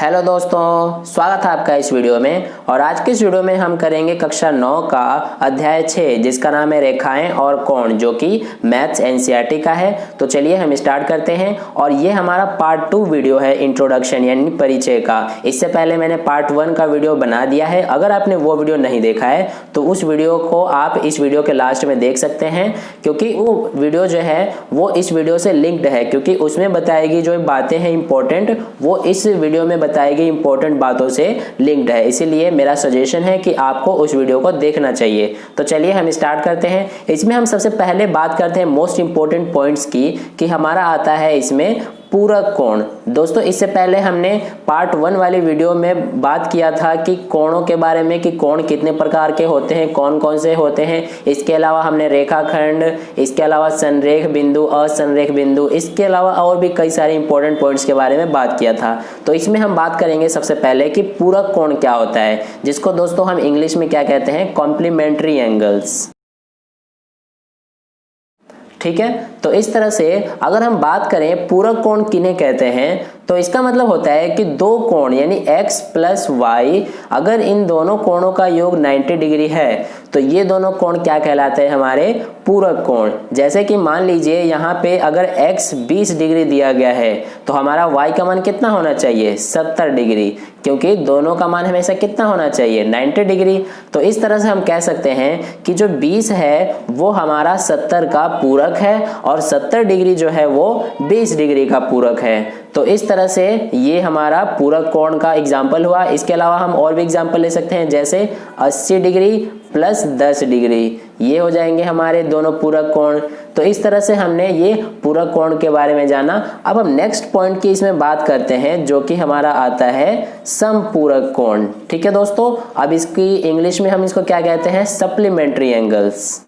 Hello दोस्तों, स्वागत है आपका इस वीडियो में। और आज की इस वीडियो में हम करेंगे कक्षा 9 का अध्याय 6 जिसका नाम है रेखाएं और कोण, जो कि मैथ्स एनसीईआरटी का है। तो चलिए हम स्टार्ट करते हैं। और ये हमारा पार्ट 2 वीडियो है, इंट्रोडक्शन यानी परिचय का। इससे पहले मैंने पार्ट 1 का वीडियो बना दिया है। अगर आपने वो वीडियो नहीं देखा है तो उस वीडियो को आप इस वीडियो के लास्ट में देख सकते हैं, क्योंकि वो वीडियो जो है वो इस वीडियो से लिंक्ड है, क्योंकि उसमें बताएगी जो बातें हैं इंपॉर्टेंट, वो इस वीडियो में बताएगी इंपॉर्टेंट बातों से लिंक्ड है। इसीलिए मेरा सजेशन है कि आपको उस वीडियो को देखना चाहिए। तो चलिए हम स्टार्ट करते हैं। इसमें हम सबसे पहले बात करते हैं मोस्ट इंपॉर्टेंट पॉइंट्स की, कि हमारा आता है इसमें पूरक कोण। दोस्तों, इससे पहले हमने पार्ट 1 वाली वीडियो में बात किया था कि कोणों के बारे में, कि कोण कितने प्रकार के होते हैं, कौन कौन से होते हैं। इसके अलावा हमने रेखाखंड, इसके अलावा संरेख बिंदु, असंरेख बिंदु, इसके अलावा और भी कई सारे इंपॉर्टेंट पॉइंट्स के बारे में बात किया था। तो इसमें हम बात करेंगे सबसे पहले कि पूरक कोण क्या होता है, जिसको दोस्तों हम इंग्लिश में क्या कहते हैं, कॉम्प्लीमेंट्री एंगल्स। ठीक है, तो इस तरह से अगर हम बात करें पूरक कोण किन्हें कहते हैं, तो इसका मतलब होता है कि दो कोण यानी x प्लस वाई, अगर इन दोनों कोणों का योग 90 डिग्री है तो ये दोनों कोण क्या कहलाते हैं, हमारे पूरक कोण। जैसे कि मान लीजिए यहाँ पे अगर x 20 डिग्री दिया गया है तो हमारा y का मान कितना होना चाहिए, 70 डिग्री, क्योंकि दोनों का मान हमेशा कितना होना चाहिए, 90 डिग्री। तो इस तरह से हम कह सकते हैं कि जो 20 है वो हमारा 70 का पूरक है और 70 डिग्री जो है वो 20 डिग्री का पूरक है। तो इस तरह से ये हमारा पूरक कोण का एग्जाम्पल हुआ। इसके अलावा हम और भी एग्जाम्पल ले सकते हैं, जैसे 80 डिग्री प्लस 10 डिग्री, ये हो जाएंगे हमारे दोनों पूरक कोण। तो इस तरह से हमने ये पूरक कोण के बारे में जाना। अब हम नेक्स्ट पॉइंट की इसमें बात करते हैं, जो कि हमारा आता है समपूरक कोण। ठीक है दोस्तों, अब इसकी इंग्लिश में हम इसको क्या कहते हैं, सप्लीमेंट्री एंगल्स।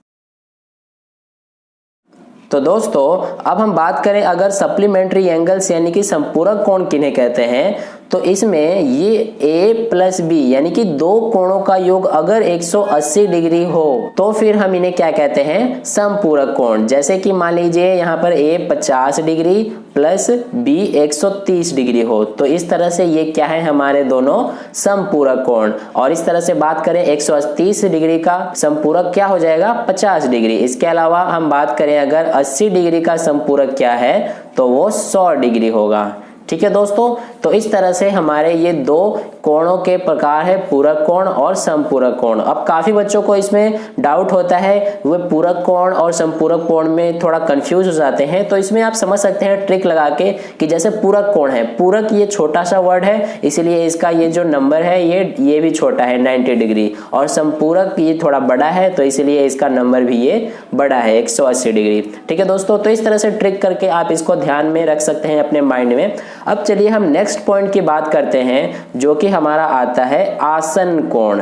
तो दोस्तों अब हम बात करें अगर सप्लीमेंट्री एंगल्स यानी कि संपूरक कोण किन्हें कहते हैं, तो इसमें ये a प्लस बी यानी कि दो कोणों का योग अगर 180 डिग्री हो तो फिर हम इन्हें क्या कहते हैं, समपूरक कोण। जैसे कि मान लीजिए यहाँ पर a 50 degree plus b 130 degree हो, तो इस तरह से ये क्या है, हमारे दोनों समपूरक कोण। और इस तरह से बात करें 130 डिग्री का समपूरक क्या हो जाएगा, 50 डिग्री। इसके अलावा हम बात करें अगर 80 डिग्री का समपूरक क्या है, तो वो 100 डिग्री होगा। ठीक है दोस्तों, तो इस तरह से हमारे ये दो कोणों के प्रकार है, पूरक कोण और समपूरक कोण। अब काफी बच्चों को इसमें डाउट होता है, वे पूरक कोण और समपूरक कोण में थोड़ा कंफ्यूज हो जाते हैं। तो इसमें आप समझ सकते हैं ट्रिक लगा के, कि जैसे पूरक कोण है, पूरक ये छोटा सा वर्ड है, इसलिए इसका ये जो नंबर है ये भी छोटा है 90 डिग्री, और समपूरक ये थोड़ा बड़ा है तो इसलिए इसका नंबर भी ये बड़ा है 180 डिग्री। ठीक है दोस्तों, तो इस तरह से ट्रिक करके आप इसको ध्यान में रख सकते हैं अपने माइंड में। अब चलिए हम नेक्स्ट पॉइंट की बात करते हैं, जो कि हमारा आता है आसन कोण।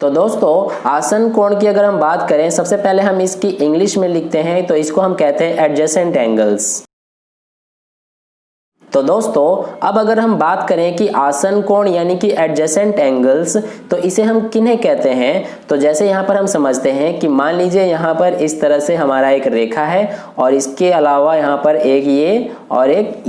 तो दोस्तों आसन कोण की अगर हम बात करें, सबसे पहले हम इसकी इंग्लिश में लिखते हैं, तो इसको हम कहते हैं एडजेसेंट एंगल्स। तो दोस्तों अब अगर हम बात करें कि आसन कोण यानी कि एडजेसेंट एंगल्स, तो इसे हम किन्हें कहते हैं, तो जैसे यहाँ पर हम समझते हैं कि मान लीजिए यहाँ पर इस तरह से हमारा एक रेखा है और इसके अलावा यहाँ पर एक ये और एक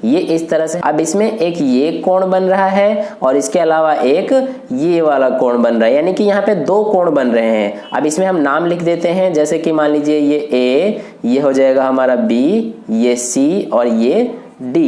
ये इस तरह से। अब इसमें एक ये कोण बन रहा है और इसके अलावा एक ये वाला कोण बन रहा है, यानी कि यहाँ पे दो कोण बन रहे हैं। अब इसमें हम नाम लिख देते हैं, जैसे कि मान लीजिए ये A, ये हो जाएगा हमारा B, ये C और ये D।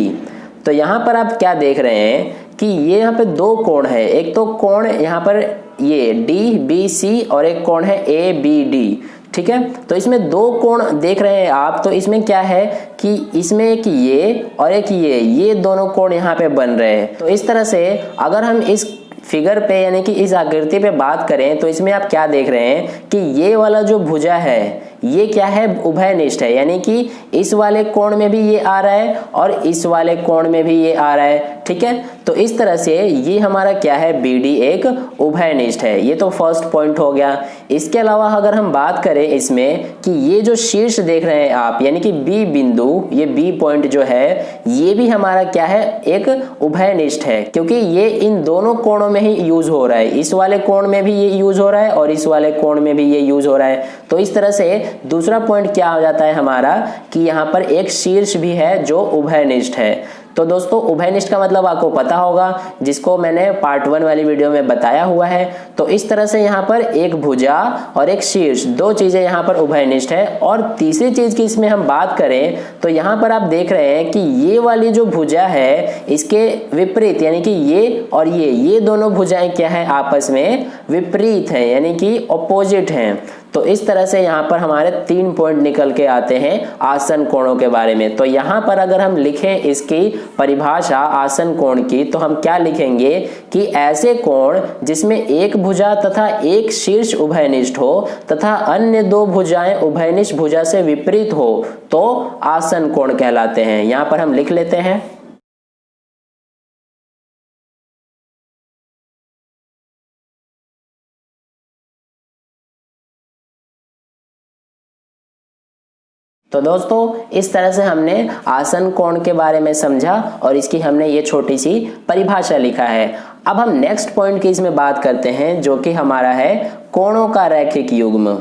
तो यहाँ पर आप क्या देख रहे हैं कि ये यहाँ पे दो कोण है, एक तो कोण यहाँ पर ये DBC और एक कोण है ABD। ठीक है, तो इसमें दो कोण देख रहे हैं आप, तो इसमें क्या है कि इसमें एक ये और एक ये दोनों कोण यहाँ पे बन रहे हैं। तो इस तरह से अगर हम इस फिगर पे यानी कि इस आकृति पे बात करें, तो इसमें आप क्या देख रहे हैं कि ये वाला जो भुजा है ये क्या है, उभयनिष्ठ है, यानी कि इस वाले कोण में भी ये आ रहा है और इस वाले कोण में भी ये आ रहा है। ठीक है, तो इस तरह से ये हमारा क्या है, BD एक उभयनिष्ठ है। ये तो फर्स्ट पॉइंट हो गया। इसके अलावा अगर हम बात करें इसमें कि ये जो शीर्ष देख रहे हैं आप, यानी कि B बिंदु, ये B पॉइंट जो है, ये भी हमारा क्या है, एक उभयनिष्ठ है, क्योंकि ये इन दोनों कोणों में ही यूज हो रहा है। इस वाले कोण में भी ये यूज हो रहा है और इस वाले कोण में भी ये यूज हो रहा है। तो इस तरह से दूसरा पॉइंट क्या हो जाता है हमारा, कि यहाँ पर एक शीर्ष भी है जो उभयनिष्ठ है। तो दोस्तों उभयनिष्ठ का मतलब आपको पता होगा, जिसको मैंने पार्ट 1 वाली वीडियो में बताया हुआ है। तो इस तरह से यहाँ पर एक भुजा और एक शीर्ष, दो चीजें यहाँ पर उभयनिष्ठ है। और तीसरी चीज की इसमें हम बात करें तो यहाँ पर आप देख रहे हैं कि ये वाली जो भुजा है इसके विपरीत, यानी कि ये और ये दोनों भुजाएं क्या है, आपस में विपरीत है, यानी कि ऑपोजिट हैं। तो इस तरह से यहाँ पर हमारे 3 पॉइंट निकल के आते हैं आसन कोणों के बारे में। तो यहाँ पर अगर हम लिखें इसकी परिभाषा आसन कोण की, तो हम क्या लिखेंगे कि ऐसे कोण जिसमें एक भुजा तथा एक शीर्ष उभयनिष्ठ हो तथा अन्य 2 भुजाएं उभयनिष्ठ भुजा से विपरीत हो तो आसन कोण कहलाते हैं। यहाँ पर हम लिख लेते हैं। तो दोस्तों इस तरह से हमने आसन कोण के बारे में समझा और इसकी हमने ये छोटी सी परिभाषा लिखा है। अब हम नेक्स्ट पॉइंट की इसमें बात करते हैं, जो कि हमारा है कोणों का रैखिक युग्म,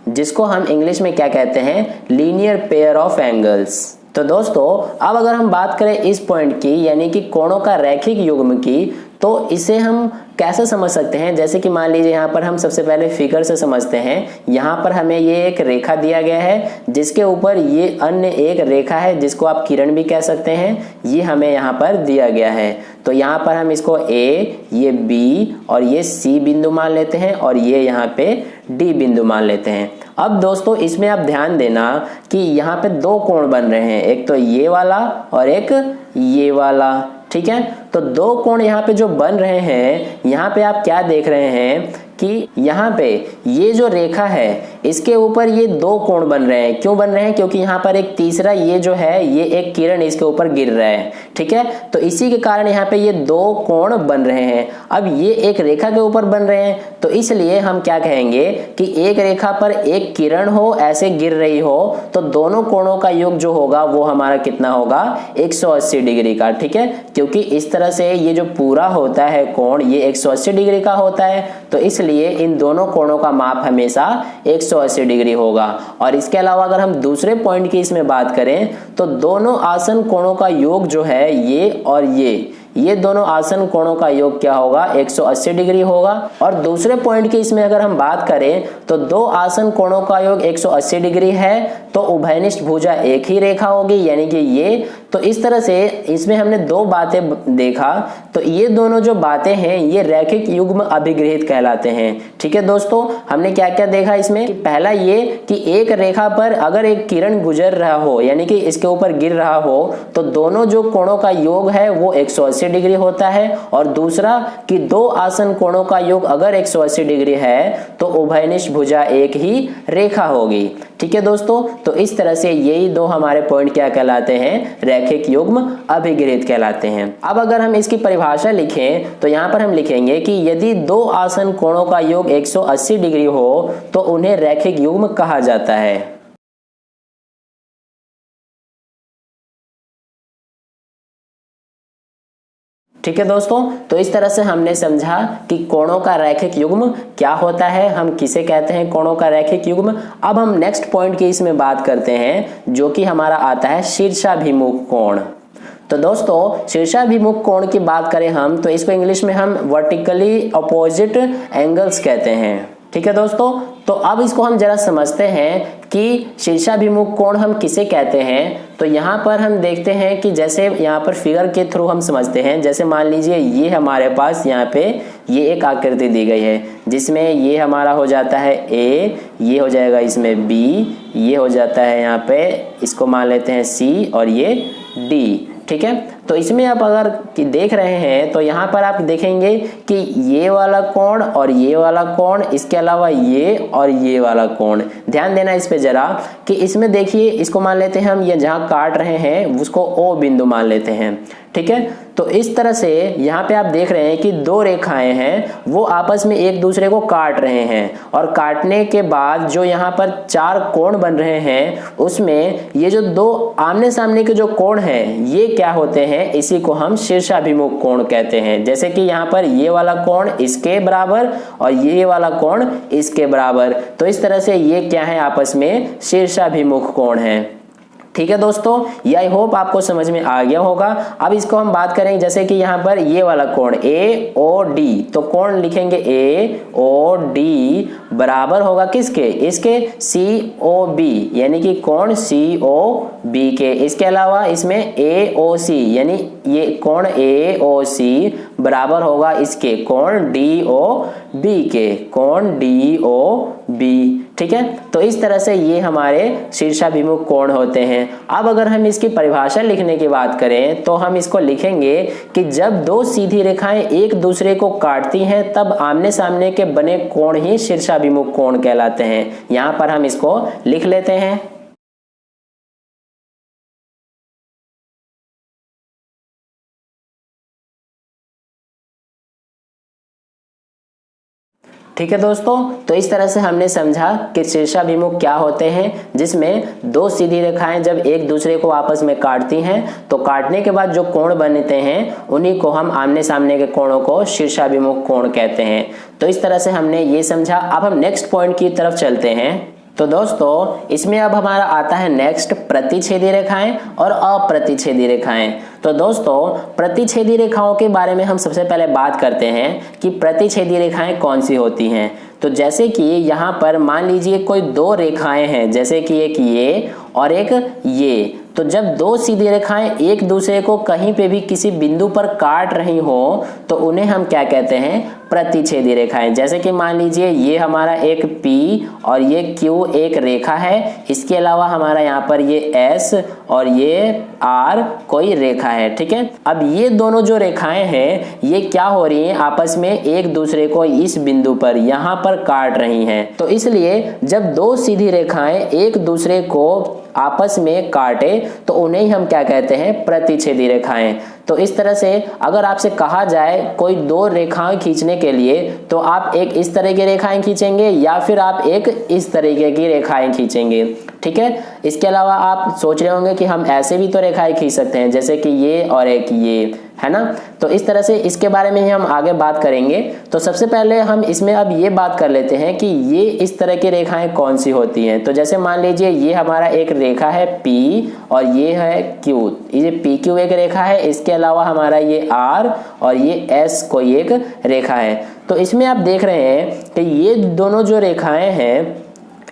जिसको हम इंग्लिश में क्या कहते हैं, लीनियर पेयर ऑफ एंगल्स। तो दोस्तों अब अगर हम बात करें इस पॉइंट की, यानी कि कोणों का रैखिक युग्म की, तो इसे हम कैसे समझ सकते हैं। जैसे कि मान लीजिए यहाँ पर हम सबसे पहले फिगर से समझते हैं। यहाँ पर हमें ये एक रेखा दिया गया है, जिसके ऊपर ये अन्य एक रेखा है, जिसको आप किरण भी कह सकते हैं, ये हमें यहाँ पर दिया गया है। तो यहाँ पर हम इसको A, ये B और ये C बिंदु मान लेते हैं और ये यहाँ पे D बिंदु मान लेते हैं। अब दोस्तों इसमें आप ध्यान देना कि यहाँ पे 2 कोण बन रहे हैं, एक तो ये वाला और एक ये वाला, ठीक है। तो 2 कोण यहाँ पे जो बन रहे हैं, यहाँ पे आप क्या देख रहे हैं कि यहाँ पे ये जो रेखा है इसके ऊपर ये 2 कोण बन रहे हैं। क्यों बन रहे हैं? क्योंकि यहाँ पर एक तीसरा ये जो है, ये एक किरण इसके ऊपर गिर रहा है, ठीक है। तो इसी के कारण यहाँ पे ये 2 कोण बन रहे हैं। अब ये एक रेखा के ऊपर बन रहे हैं, तो इसलिए हम क्या कहेंगे कि एक रेखा पर एक किरण हो, ऐसे गिर रही हो, तो दोनों कोणों का योग जो होगा वो हमारा कितना होगा, 180 डिग्री का, ठीक है। क्योंकि इस तरह से ये जो पूरा होता है कोण, ये 180 डिग्री का होता है, तो इसलिए इन दोनों कोणों का माप हमेशा 180 डिग्री होगा। और इसके अलावा अगर हम दूसरे पॉइंट की इसमें बात करें तो दोनों आसन कोणों का योग जो है, ये और ये दोनों आसन कोणों का योग क्या होगा, 180 डिग्री होगा। और दूसरे पॉइंट की इसमें अगर हम बात करें तो 2 आसन कोणों का योग 180 डिग्री है, तो उभयनिष्ठ भुजा एक ही रेखा होगी, यानी कि ये। तो इस तरह से इसमें हमने 2 बातें देखा। तो ये दोनों जो बातें हैं ये रैखिक युग्म अभिगृहित कहलाते हैं, ठीक है दोस्तों। हमने क्या क्या देखा इसमें कि पहला ये कि एक रेखा पर अगर एक किरण गुजर रहा हो, यानी कि इसके ऊपर गिर रहा हो, तो दोनों जो कोणों का योग है वो 180 डिग्री होता है। और दूसरा कि 2 आसन कोणों का योग अगर 180 डिग्री है तो उभयनिष्ठ भुजा एक ही रेखा होगी, ठीक है दोस्तों। तो इस तरह से यही 2 हमारे पॉइंट क्या कहलाते हैं, रैखिक युग्म अभिगृहित कहलाते हैं। अब अगर हम इसकी परिभाषा लिखें तो यहाँ पर हम लिखेंगे कि यदि 2 आसन कोणों का योग 180 डिग्री हो तो उन्हें रैखिक युग्म कहा जाता है। ठीक है दोस्तों, तो इस तरह से हमने समझा कि कोणों का रैखिक युग्म क्या होता है, हम किसे कहते हैं कोणों का रैखिक युग्म। अब हम नेक्स्ट पॉइंट की इसमें बात करते हैं, जो कि हमारा आता है शीर्षाभिमुख कोण। तो दोस्तों शीर्षाभिमुख कोण की बात करें हम, तो इसको इंग्लिश में हम वर्टिकली अपोजिट एंगल्स कहते हैं, ठीक है दोस्तों। तो अब इसको हम जरा समझते हैं कि शीर्षाभिमुख कोण हम किसे कहते हैं। तो यहाँ पर हम देखते हैं कि जैसे यहाँ पर फिगर के थ्रू हम समझते हैं। जैसे मान लीजिए ये हमारे पास यहाँ पे ये एक आकृति दी गई है, जिसमें ये हमारा हो जाता है A, ये हो जाएगा इसमें B, ये हो जाता है यहाँ पे, इसको मान लेते हैं C और ये D, ठीक है। तो इसमें आप अगर देख रहे हैं तो यहाँ पर आप देखेंगे कि ये वाला कोण और ये वाला कोण, इसके अलावा ये और ये वाला कोण, ध्यान देना इस पे जरा कि इसमें देखिए, इसको मान लेते हैं हम, ये जहाँ काट रहे हैं उसको O बिंदु मान लेते हैं, ठीक है। तो इस तरह से यहाँ पे आप देख रहे हैं कि 2 रेखाएं हैं, वो आपस में एक दूसरे को काट रहे हैं, और काटने के बाद जो यहाँ पर 4 कोण बन रहे हैं, उसमें ये जो 2 आमने सामने के जो कोण हैं ये क्या होते हैं, इसी को हम शीर्षाभिमुख कोण कहते हैं। जैसे कि यहाँ पर ये वाला कोण इसके बराबर और ये वाला कोण इसके बराबर, तो इस तरह से ये क्या है, आपस में शीर्षाभिमुख कोण है, ठीक है दोस्तों, ये आई होप आपको समझ में आ गया होगा। अब इसको हम बात करेंगे, जैसे कि यहाँ पर ये वाला कोण AOD, तो कोण लिखेंगे AOD बराबर होगा किसके, इसके COB, यानी कि कोण COB के। इसके अलावा इसमें AOC, यानी ये कोण AOC बराबर होगा इसके कोण DOB के, कोण DOB। ठीक है, तो इस तरह से ये हमारे शीर्षाभिमुख कोण होते हैं। अब अगर हम इसकी परिभाषा लिखने की बात करें तो हम इसको लिखेंगे कि जब दो सीधी रेखाएं एक दूसरे को काटती हैं तब आमने सामने के बने कोण ही शीर्षाभिमुख कोण कहलाते हैं। यहां पर हम इसको लिख लेते हैं। ठीक है दोस्तों, तो इस तरह से हमने समझा कि शीर्षाभिमुख क्या होते हैं, जिसमें दो सीधी रेखाएं जब एक दूसरे को आपस में काटती हैं तो काटने के बाद जो कोण बनते हैं उन्हीं को हम आमने सामने के कोणों को शीर्षाभिमुख कोण कहते हैं। तो इस तरह से हमने ये समझा। अब हम नेक्स्ट पॉइंट की तरफ चलते हैं। तो दोस्तों इसमें अब हमारा आता है नेक्स्ट प्रतिच्छेदी रेखाएं और अप्रतिच्छेदी रेखाएं। तो दोस्तों प्रतिच्छेदी रेखाओं के बारे में हम सबसे पहले बात करते हैं कि प्रतिच्छेदी रेखाएं कौन सी होती हैं। तो जैसे कि यहाँ पर मान लीजिए कोई दो रेखाएं हैं, जैसे कि एक ये और एक ये। तो जब दो सीधी रेखाएं एक दूसरे को कहीं पे भी किसी बिंदु पर काट रही हो तो उन्हें हम क्या कहते हैं, प्रतिच्छेदी रेखाएं। जैसे कि मान लीजिए ये हमारा एक P और ये Q एक रेखा है, इसके अलावा हमारा यहाँ पर ये S और ये R कोई रेखा है। ठीक है, अब ये दोनों जो रेखाएं हैं ये क्या हो रही हैं, आपस में एक दूसरे को इस बिंदु पर यहाँ पर काट रही हैं। तो इसलिए जब दो सीधी रेखाएं एक दूसरे को आपस में काटे तो उन्हें हम क्या कहते हैं, प्रतिच्छेदी रेखाएं। तो इस तरह से अगर आपसे कहा जाए कोई दो रेखाएं खींचने के लिए तो आप एक इस तरह की रेखाएं खींचेंगे या फिर आप एक इस तरीके की रेखाएं खींचेंगे। ठीक है, इसके अलावा आप सोच रहे होंगे कि हम ऐसे भी तो रेखाएं खींच सकते हैं, जैसे कि ये और एक ये, है ना। तो इस तरह से इसके बारे में ही हम आगे बात करेंगे। तो सबसे पहले हम इसमें अब ये बात कर लेते हैं कि ये इस तरह की रेखाएं कौन सी होती हैं। तो जैसे मान लीजिए ये हमारा एक रेखा है P और ये है Q। ये PQ एक रेखा है, इसके अलावा हमारा ये R और ये S कोई एक रेखा है। तो इसमें आप देख रहे हैं कि ये दोनों जो रेखाएं हैं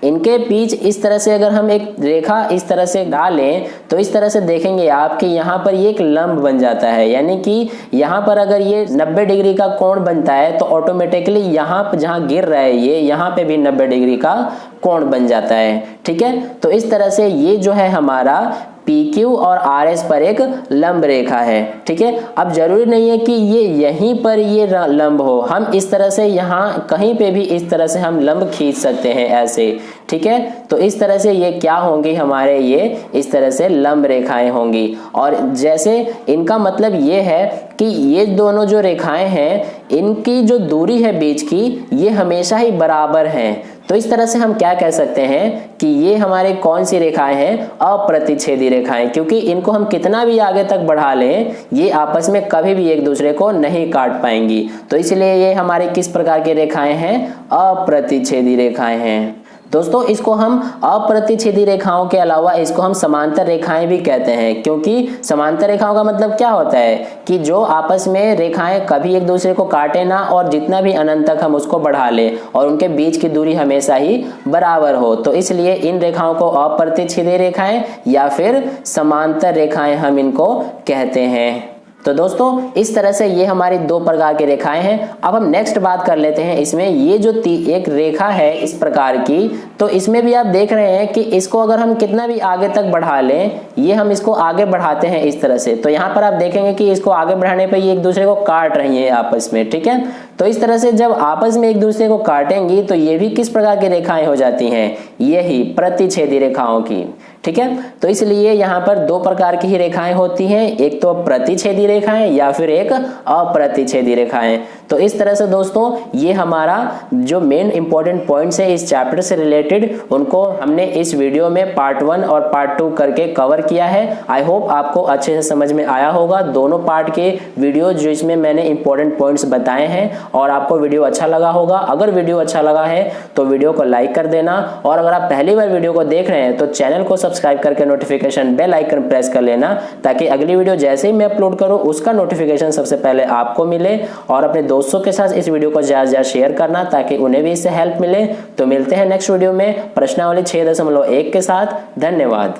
इनके बीच इस तरह से अगर हम एक रेखा इस तरह से डालें तो इस तरह से देखेंगे आप कि यहाँ पर ये एक लंब बन जाता है। यानी कि यहाँ पर अगर ये 90 डिग्री का कोण बनता है तो ऑटोमेटिकली यहाँ पर जहाँ गिर रहा है ये, यहाँ पे भी 90 डिग्री का कोण बन जाता है। ठीक है, तो इस तरह से ये जो है हमारा PQ और RS पर एक लंब रेखा है। ठीक है, अब जरूरी नहीं है कि ये यहीं पर ये लंब हो, हम इस तरह से यहाँ कहीं पे भी इस तरह से हम लंब खींच सकते हैं ऐसे। ठीक है, तो इस तरह से ये क्या होंगी हमारे, ये इस तरह से लंब रेखाएं होंगी। और जैसे इनका मतलब ये है कि ये दोनों जो रेखाएं हैं इनकी जो दूरी है बीच की ये हमेशा ही बराबर है। तो इस तरह से हम क्या कह सकते हैं कि ये हमारे कौन सी रेखाएं हैं, अप्रतिच्छेदी रेखाएं, क्योंकि इनको हम कितना भी आगे तक बढ़ा लें ये आपस में कभी भी एक दूसरे को नहीं काट पाएंगी। तो इसलिए ये हमारी किस प्रकार की रेखाएं हैं, अप्रतिच्छेदी रेखाएं हैं। दोस्तों इसको हम अप्रतिच्छेदी रेखाओं के अलावा इसको हम समांतर रेखाएं भी कहते हैं, क्योंकि समांतर रेखाओं का मतलब क्या होता है कि जो आपस में रेखाएं कभी एक दूसरे को काटे ना और जितना भी अनंत तक हम उसको बढ़ा लें और उनके बीच की दूरी हमेशा ही बराबर हो। तो इसलिए इन रेखाओं को अप्रतिच्छेदी रेखाएं या फिर समांतर रेखाएं हम इनको कहते हैं। तो दोस्तों इस तरह से ये हमारी दो प्रकार की रेखाएं हैं। अब हम नेक्स्ट बात कर लेते हैं। इसमें ये जो एक रेखा है इस प्रकार की, तो इसमें भी आप देख रहे हैं कि इसको अगर हम कितना भी आगे तक बढ़ा लें, ये हम इसको आगे बढ़ाते हैं इस तरह से, तो यहाँ पर आप देखेंगे कि इसको आगे बढ़ाने पर ये एक दूसरे को काट रही है आपस में। ठीक है, तो इस तरह से जब आपस में एक दूसरे को काटेंगी तो ये भी किस प्रकार की रेखाएं हो जाती हैं, यही प्रतिच्छेदी रेखाओं की। ठीक है, तो इसलिए यहाँ पर दो प्रकार की ही रेखाएं होती हैं, एक तो प्रतिच्छेदी रेखाएं या फिर एक अप्रतिच्छेदी रेखाएं। तो इस तरह से दोस्तों ये हमारा जो मेन इंपॉर्टेंट पॉइंट्स है इस चैप्टर से रिलेटेड उनको हमने इस वीडियो में पार्ट 1 और पार्ट 2 करके कवर किया है। आई होप आपको अच्छे से समझ में आया होगा दोनों पार्ट के वीडियो जो इसमें मैंने इंपॉर्टेंट पॉइंट्स बताए हैं, और आपको वीडियो अच्छा लगा होगा। अगर वीडियो अच्छा लगा है तो वीडियो को लाइक कर देना, और अगर आप पहली बार वीडियो को देख रहे हैं तो चैनल को सब्सक्राइब करके नोटिफिकेशन बेल आइकन प्रेस कर लेना, ताकि अगली वीडियो जैसे ही मैं अपलोड करूं उसका नोटिफिकेशन सबसे पहले आपको मिले। और अपने दोस्तों के साथ इस वीडियो को ज्यादा से ज्यादा शेयर करना, ताकि उन्हें भी इससे हेल्प मिले। तो मिलते हैं नेक्स्ट वीडियो में प्रश्नावली 6.1 के साथ। धन्यवाद।